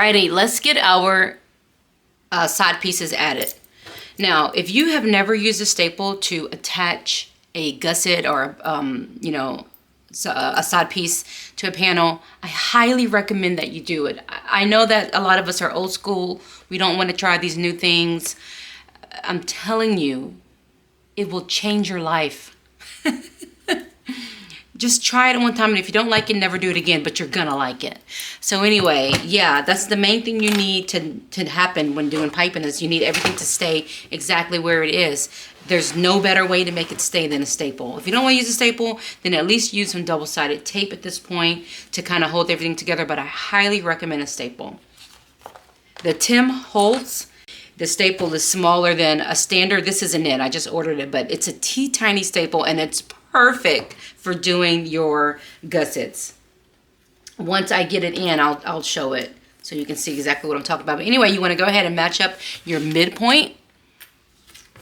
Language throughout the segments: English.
Alrighty, let's get our side pieces added. Now, if you have never used a staple to attach a gusset or, you know, a side piece to a panel, I highly recommend that you do it. I know that a lot of us are old school. We don't want to try these new things. I'm telling you, it will change your life. Just try it one time, and if you don't like it, never do it again, but you're gonna like it. So anyway, yeah, that's the main thing you need to happen when doing piping, is you need everything to stay exactly where it is. There's no better way to make it stay than a staple. If you don't want to use a staple, then at least use some double-sided tape at this point to kind of hold everything together, but I highly recommend a staple. The Tim Holtz, the staple is smaller than a standard. This isn't it, I just ordered it, but it's a teeny staple, and it's perfect for doing your gussets. Once I get it in, I'll show it so you can see exactly what I'm talking about. But anyway, you want to go ahead and match up your midpoint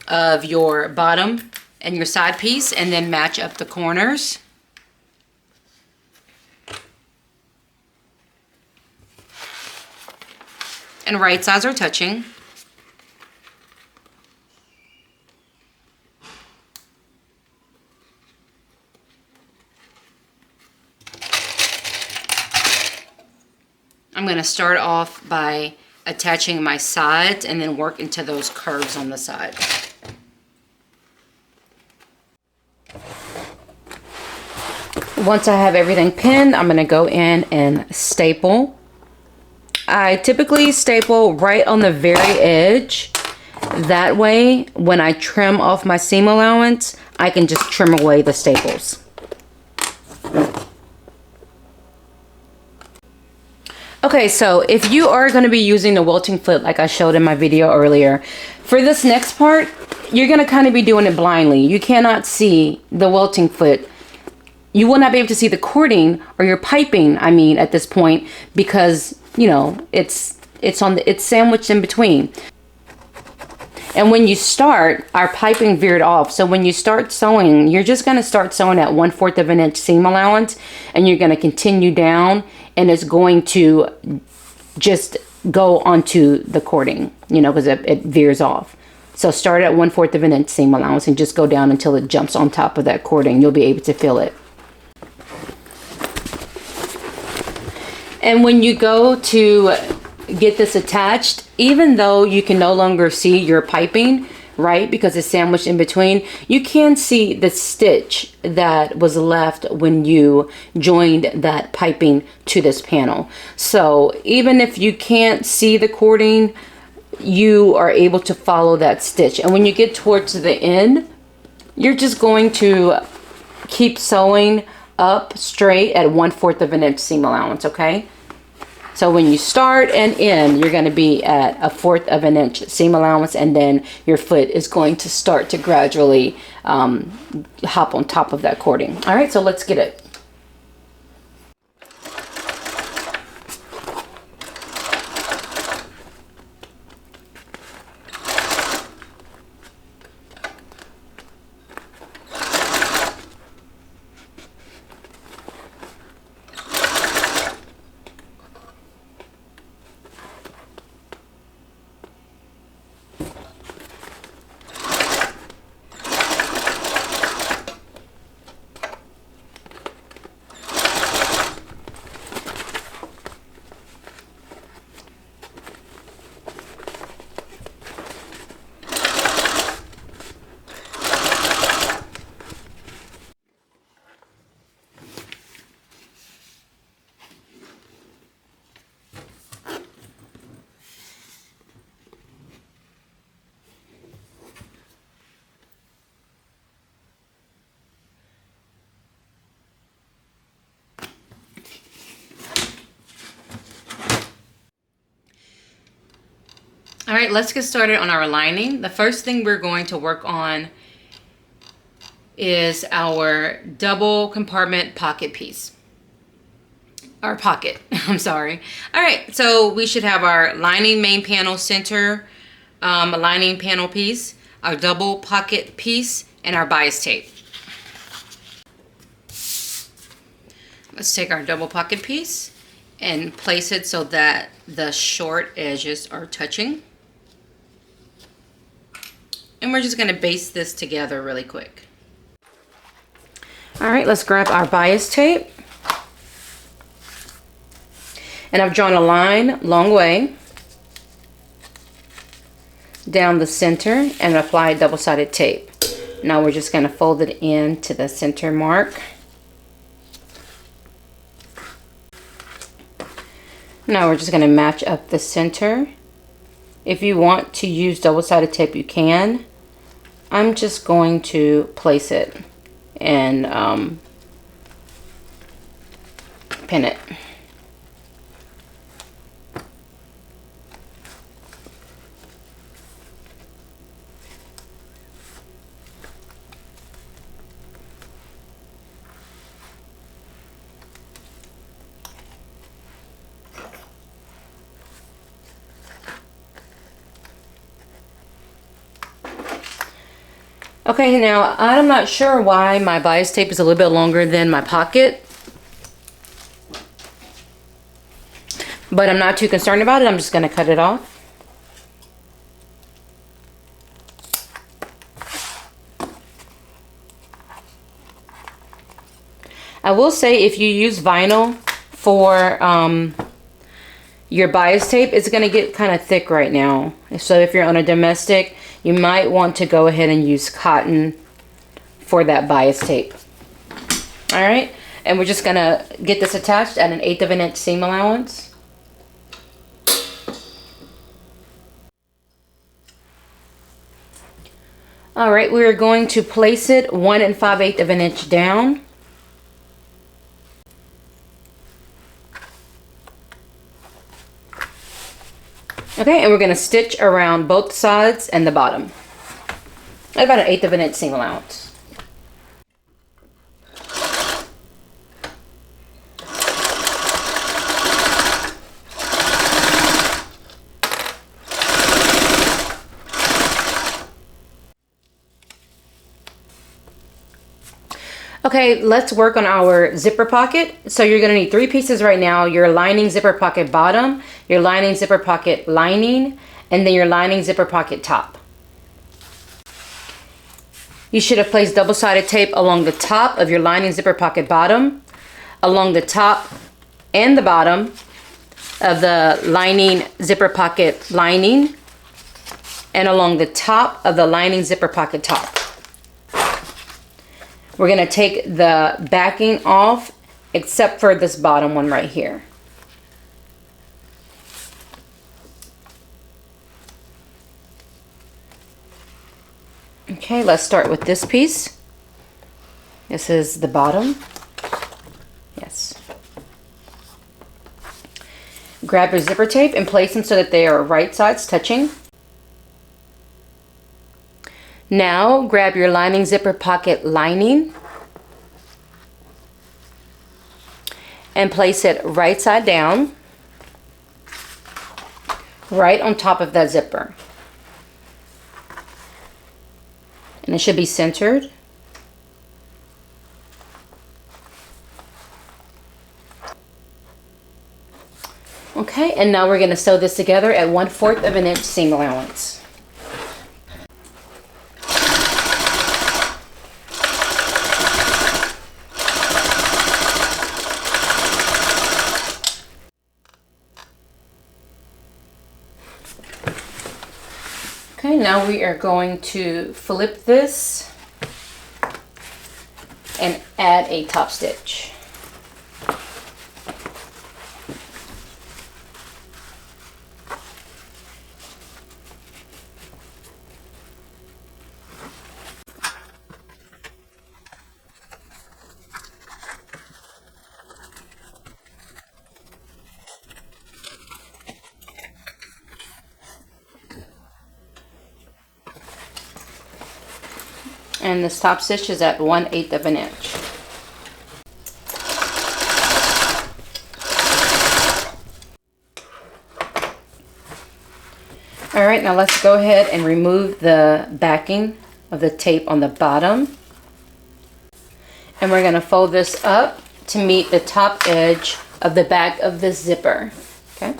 of your bottom and your side piece, and then match up the corners. And right sides are touching. I'm going to start off by attaching my sides and then work into those curves on the side. Once I have everything pinned, I'm going to go in and staple. I typically staple right on the very edge. That way, when I trim off my seam allowance, I can just trim away the staples. Okay, so if you are going to be using the welting foot like I showed in my video earlier, for this next part, you're going to kind of be doing it blindly. You cannot see the welting foot. You will not be able to see the cording or your piping, I mean, at this point, because, you know, it's sandwiched in between. And when you start, our piping veered off. So when you start sewing, you're just going to start sewing at 1/4 of an inch seam allowance, and you're going to continue down, and it's going to just go onto the cording, you know, because it veers off. So start at 1/4 of an inch seam allowance and just go down until it jumps on top of that cording. You'll be able to feel it. And when you go to get this attached, even though you can no longer see your piping, right, because it's sandwiched in between, you can see the stitch that was left when you joined that piping to this panel. So even if you can't see the cording, you are able to follow that stitch. And when you get towards the end, you're just going to keep sewing up straight at 1/4 of an inch seam allowance, okay? So when you start and end, you're going to be at 1/4 of an inch seam allowance, and then your foot is going to start to gradually hop on top of that cording. All right, so let's get it. All right, let's get started on our lining. The first thing we're going to work on is our double compartment pocket piece. Our pocket, I'm sorry. All right, so we should have our lining main panel center, lining panel piece, our double pocket piece, and our bias tape. Let's take our double pocket piece and place it so that the short edges are touching. And we're just going to baste this together really quick. All right, let's grab our bias tape. And I've drawn a line long way down the center and apply double-sided tape. Now we're just going to fold it into the center mark. Now we're just going to match up the center. If you want to use double-sided tape, you can. I'm just going to place it and pin it. Okay, now I'm not sure why my bias tape is a little bit longer than my pocket, but I'm not too concerned about it. I'm just going to cut it off. I will say if you use vinyl for your bias tape, it's going to get kind of thick right now. So if you're on a domestic, you might want to go ahead and use cotton for that bias tape. All right, and we're just going to get this attached at an 1/8 of an inch seam allowance. All right, we're going to place it 1 5/8 of an inch down. Okay, and we're going to stitch around both sides and the bottom at about an 1/8 of an inch seam allowance. Okay, let's work on our zipper pocket. So you're going to need 3 pieces right now. Your lining zipper pocket bottom, your lining zipper pocket lining, and then your lining zipper pocket top. You should have placed double-sided tape along the top of your lining zipper pocket bottom, along the top and the bottom of the lining zipper pocket lining, and along the top of the lining zipper pocket top. We're going to take the backing off except for this bottom one right here. Okay, let's start with this piece. This is the bottom. Yes. Grab your zipper tape and place them so that they are right sides touching. Now grab your lining zipper pocket lining and place it right side down, right on top of that zipper. And it should be centered. Okay, and now we're going to sew this together at 1/4 of an inch seam allowance. Okay, now we are going to flip this and add a top stitch. And this top stitch is at 1/8 of an inch. All right, now let's go ahead and remove the backing of the tape on the bottom. And we're going to fold this up to meet the top edge of the back of the zipper. Okay.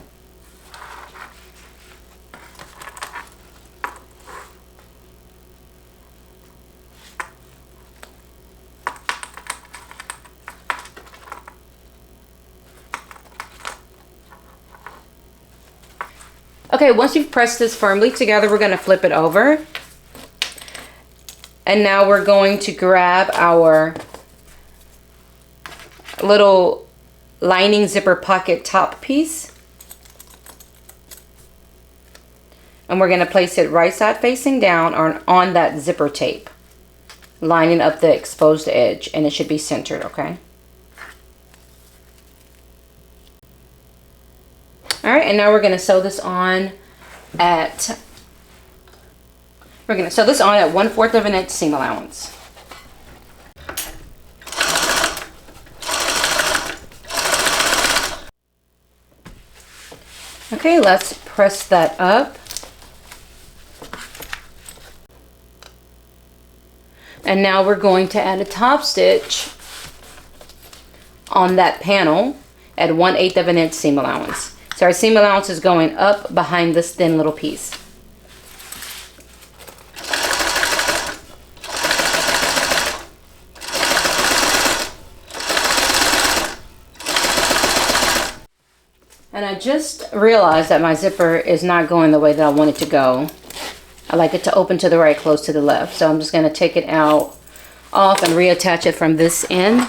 Okay, once you've pressed this firmly together, we're going to flip it over. And now we're going to grab our little lining zipper pocket top piece. And we're going to place it right side facing down on that zipper tape, lining up the exposed edge, and it should be centered, okay? All right, and now we're going to sew this on at 1/4 of an inch seam allowance. Okay, let's press that up. And now we're going to add a top stitch on that panel at 1/8 of an inch seam allowance. So our seam allowance is going up behind this thin little piece. And I just realized that my zipper is not going the way that I want it to go. I like it to open to the right, close to the left. So I'm just going to take it off and reattach it from this end.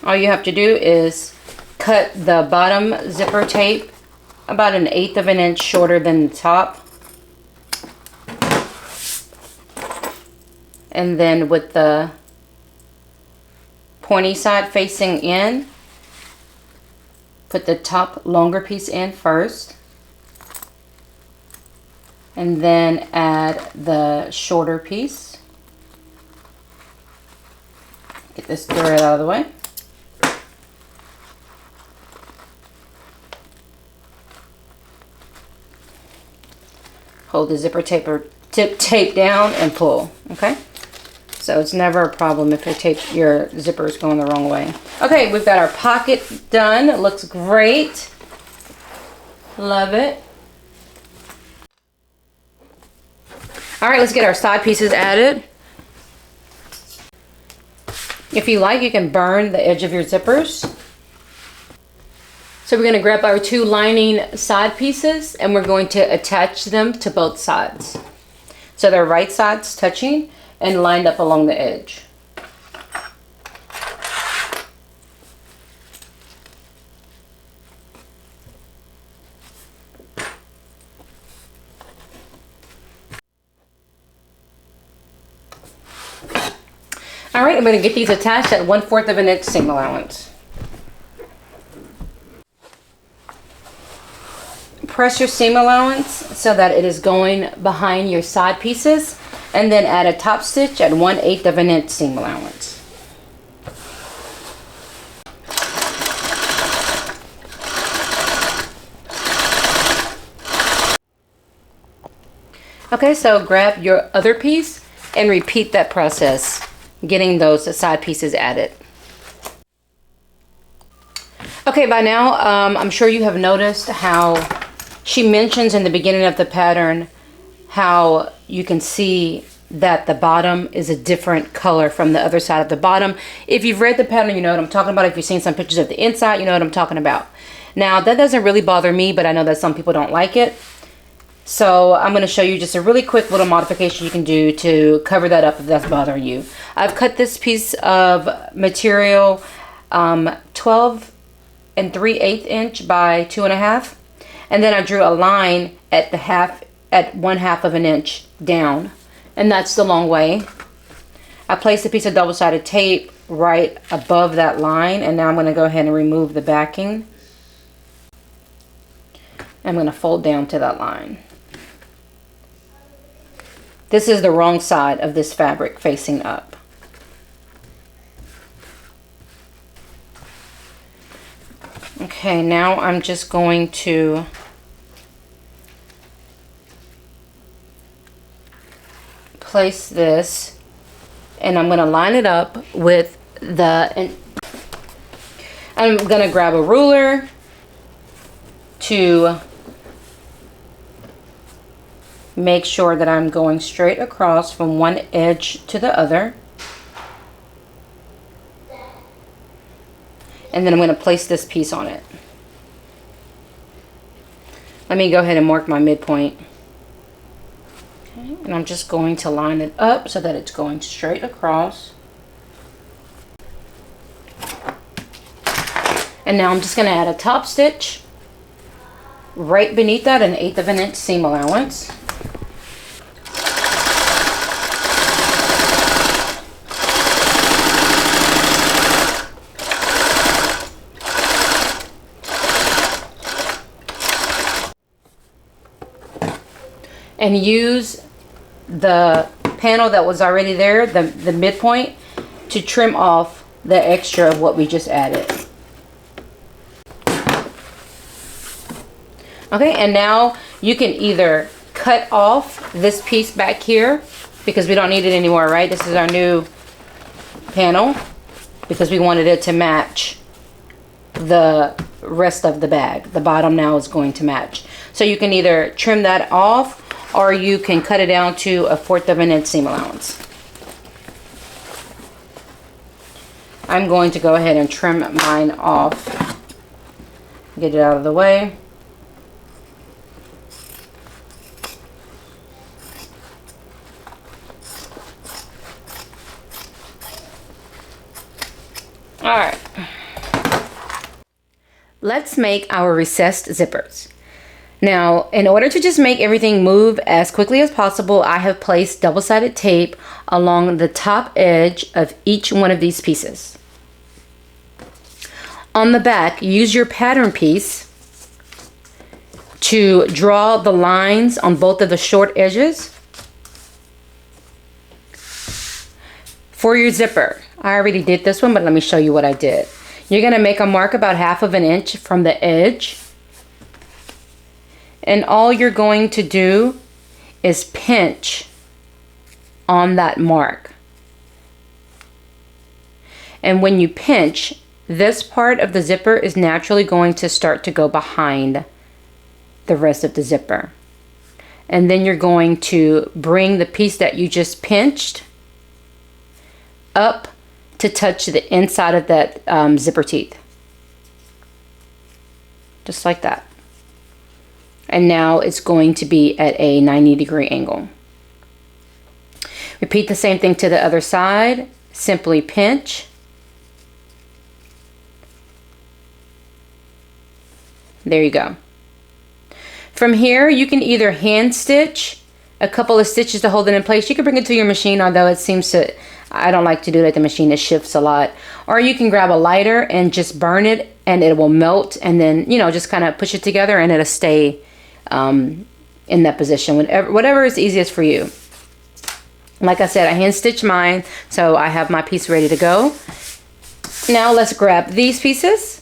All you have to do is cut the bottom zipper tape about 1/8 of an inch shorter than the top. And then with the pointy side facing in, put the top longer piece in first. And then add the shorter piece. Get this thread out of the way. Hold the zipper tape down and pull, okay? So it's never a problem if your zipper is going the wrong way. Okay, we've got our pocket done. It looks great. Love it. All right, let's get our side pieces added. If you like, you can burn the edge of your zippers. So we're going to grab our 2 lining side pieces and we're going to attach them to both sides. So they're right sides touching and lined up along the edge. All right, I'm going to get these attached at 1/4 of an inch seam allowance. Press your seam allowance so that it is going behind your side pieces, and then add a top stitch at 1/8 of an inch seam allowance. Okay, so grab your other piece and repeat that process, getting those side pieces added. Okay, by now, I'm sure you have noticed how she mentions in the beginning of the pattern how you can see that the bottom is a different color from the other side of the bottom. If you've read the pattern, you know what I'm talking about. If you've seen some pictures of the inside, you know what I'm talking about. Now, that doesn't really bother me, but I know that some people don't like it. So I'm going to show you just a really quick little modification you can do to cover that up if that's bothering you. I've cut this piece of material 12 3/8 inch by 2.5, and then I drew a line at 1/2 of an inch down, and that's the long way. I placed a piece of double-sided tape right above that line, and now I'm going to go ahead and remove the backing. I'm going to fold down to that line. This is the wrong side of this fabric facing up. Okay, now I'm just going to place this, and I'm going to line it up with the I'm gonna grab a ruler to make sure that I'm going straight across from one edge to the other. And then I'm going to place this piece on it. Let me go ahead and mark my midpoint. Okay, and I'm just going to line it up so that it's going straight across. And now I'm just going to add a top stitch right beneath that, an 1/8 of an inch seam allowance. And use the panel that was already there, the midpoint, to trim off the extra of what we just added. Okay, and now you can either cut off this piece back here because we don't need it anymore, right? This is our new panel because we wanted it to match the rest of the bag. The bottom now is going to match. So you can either trim that off, or you can cut it down to a 1/4 of an inch seam allowance. I'm going to go ahead and trim mine off. Get it out of the way. All right. Let's make our recessed zippers. Now, in order to just make everything move as quickly as possible, I have placed double-sided tape along the top edge of each one of these pieces. On the back, use your pattern piece to draw the lines on both of the short edges. For your zipper, I already did this one, but let me show you what I did. You're going to make a mark about 1/2 of an inch from the edge. And all you're going to do is pinch on that mark. And when you pinch, this part of the zipper is naturally going to start to go behind the rest of the zipper. And then you're going to bring the piece that you just pinched up to touch the inside of that zipper teeth. Just like that. And now it's going to be at a 90-degree angle. Repeat the same thing to the other side. Simply pinch. There you go. From here, you can either hand stitch a couple of stitches to hold it in place. You can bring it to your machine, although it seems to, I don't like to do it at the machine, it shifts a lot. Or you can grab a lighter and just burn it and it will melt, and then, you know, just kind of push it together and it'll stay in that position, whatever is easiest for you. Like I said, I hand stitched mine, so I have my piece ready to go. Now let's grab these pieces.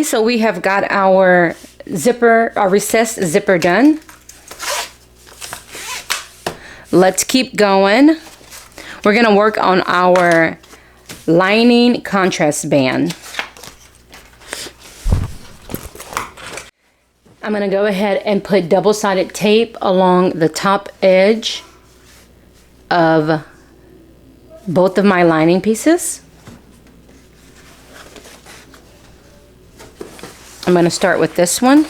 so we have got our zipper, our recessed zipper done. Let's keep going. We're gonna work on our lining contrast band. I'm gonna go ahead and put double-sided tape along the top edge of both of my lining pieces. I'm going to start with this one.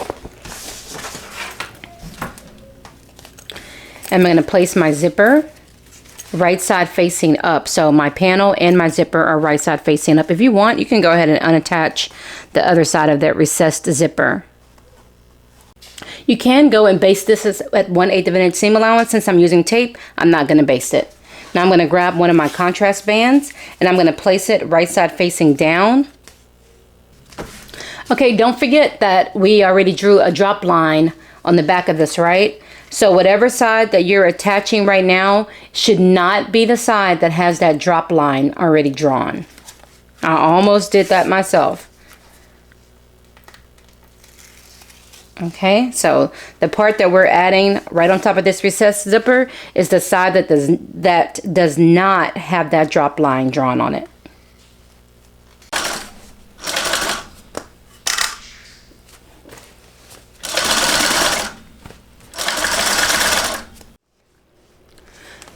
I'm going to place my zipper right side facing up. So my panel and my zipper are right side facing up. If you want, you can go ahead and unattach the other side of that recessed zipper. You can go and baste this at 1/8 of an inch seam allowance. Since I'm using tape, I'm not going to baste it. Now I'm going to grab one of my contrast bands and I'm going to place it right side facing down. Okay, don't forget that we already drew a drop line on the back of this, right? So whatever side that you're attaching right now should not be the side that has that drop line already drawn. I almost did that myself. Okay, so the part that we're adding right on top of this recessed zipper is the side that does not have that drop line drawn on it.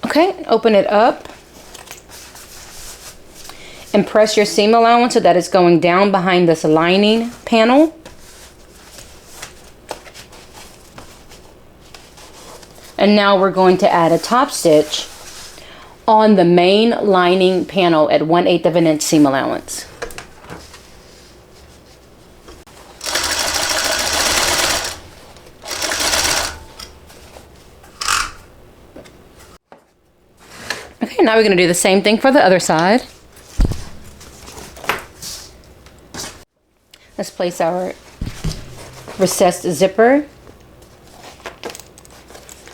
Okay, open it up and press your seam allowance so that it's going down behind this lining panel. And now we're going to add a top stitch on the main lining panel at 1/8 of an inch seam allowance. Okay, now we're going to do the same thing for the other side. Let's place our recessed zipper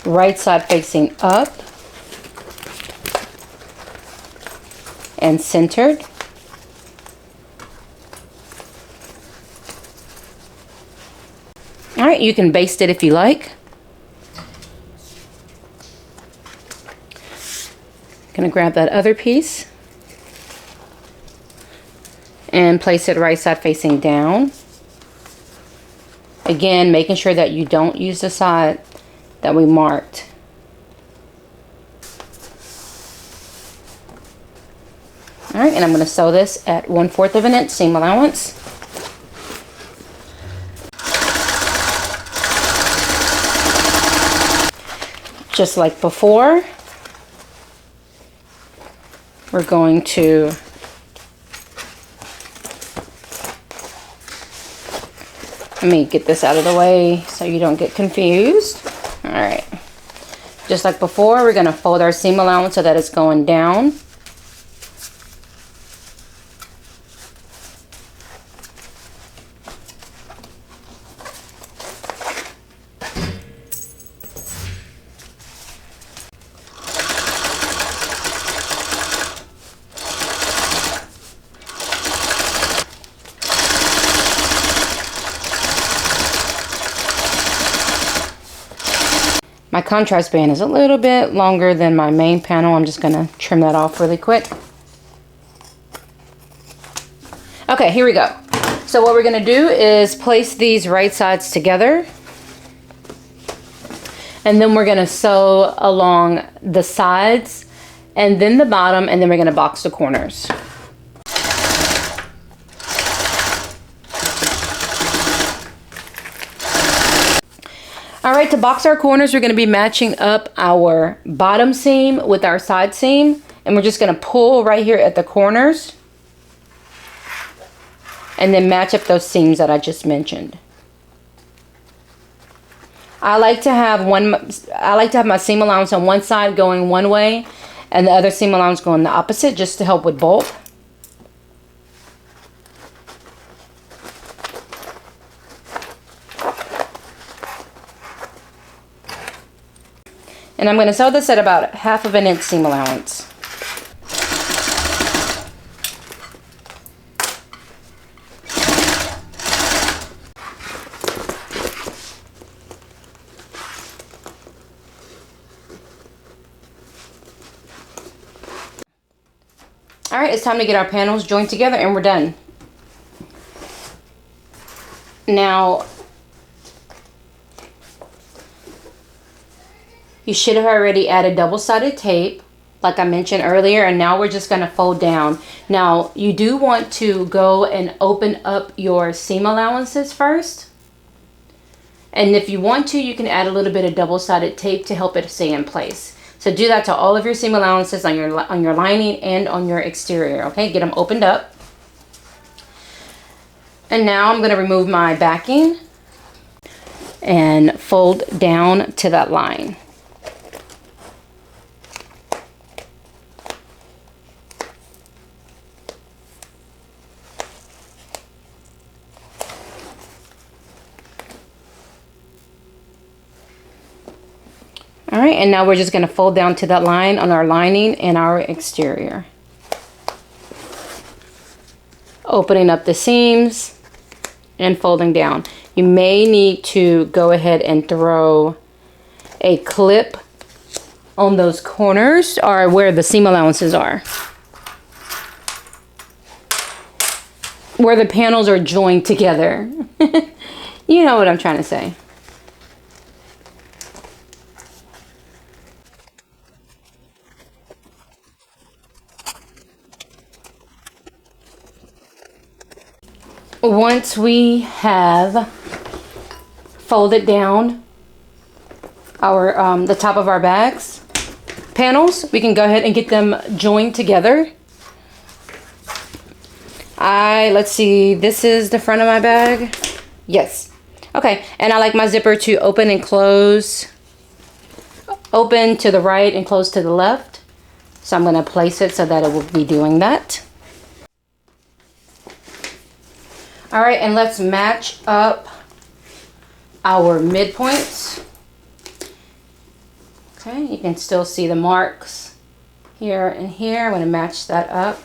right side facing up and centered. All right, you can baste it if you like. Gonna grab that other piece and place it right side facing down. Again, making sure that you don't use the side that we marked. All right, and I'm going to sew this at 1/4 of an inch seam allowance. Just like before, we're going to let me get this out of the way so you don't get confused. All right, just like before, we're going to fold our seam allowance so that it's going down. My contrast band is a little bit longer than my main panel. I'm just going to trim that off really quick. Okay, here we go. So what we're going to do is place these right sides together. And then we're going to sew along the sides and then the bottom, and then we're going to box the corners. All right, to box our corners, we're going to be matching up our bottom seam with our side seam, and we're just going to pull right here at the corners and then match up those seams that I just mentioned. I like to have my seam allowance on one side going one way and the other seam allowance going the opposite, just to help with bulk. And I'm going to sew this at about 1/2 of an inch seam allowance. All right, it's time to get our panels joined together and we're done. Now, you should have already added double-sided tape, like I mentioned earlier, and now we're just gonna fold down. Now, you do want to go and open up your seam allowances first. And if you want to, you can add a little bit of double-sided tape to help it stay in place. So do that to all of your seam allowances on your lining and on your exterior, okay? Get them opened up. And now I'm gonna remove my backing and fold down to that line. All right, and now we're just gonna fold down to that line on our lining and our exterior. Opening up the seams and folding down. You may need to go ahead and throw a clip on those corners or where the seam allowances are. Where the panels are joined together. You know what I'm trying to say. Once we have folded down our the top of our bags panels, we can go ahead and get them joined together. Let's see, this is the front of my bag. Yes. Okay, and I like my zipper to open and close. Open to the right and close to the left. So I'm going to place it so that it will be doing that. All right, and let's match up our midpoints. Okay, you can still see the marks here and here. I'm going to match that up.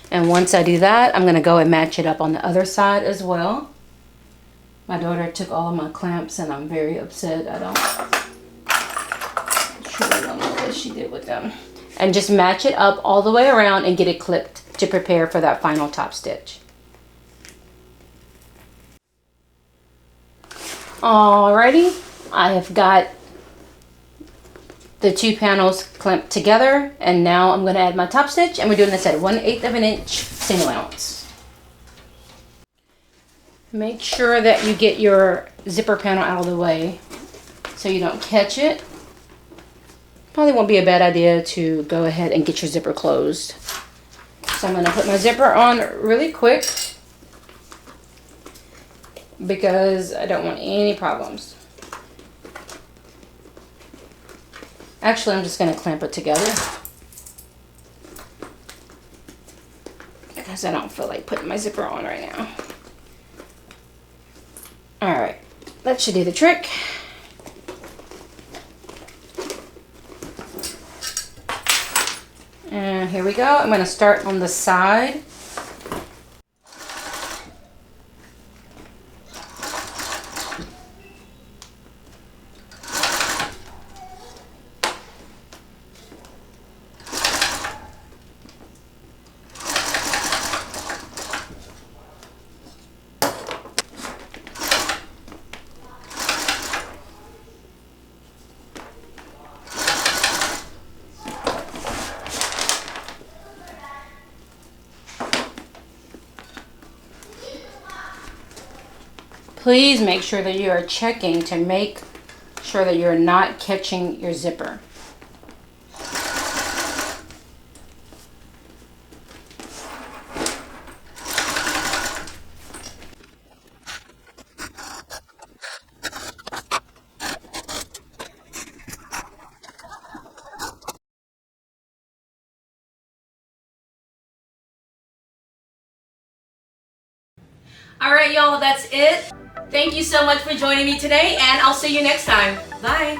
And once I do that, I'm going to go and match it up on the other side as well. My daughter took all of my clamps and I'm very upset. I truly don't know what she did with them. And just match it up all the way around and get it clipped to prepare for that final top stitch. Alrighty, I have got the two panels clamped together, and now I'm going to add my top stitch, and we're doing this at 1/8 of an inch seam allowance. Make sure that you get your zipper panel out of the way so you don't catch it. Probably won't be a bad idea to go ahead and get your zipper closed. So I'm going to put my zipper on really quick because I don't want any problems. Actually, I'm just going to clamp it together because I don't feel like putting my zipper on right now. All right, that should do the trick. And here we go. I'm going to start on the side. Please make sure that you are checking to make sure that you're not catching your zipper. All right, y'all, that's it. Thank you so much for joining me today, and I'll see you next time. Bye.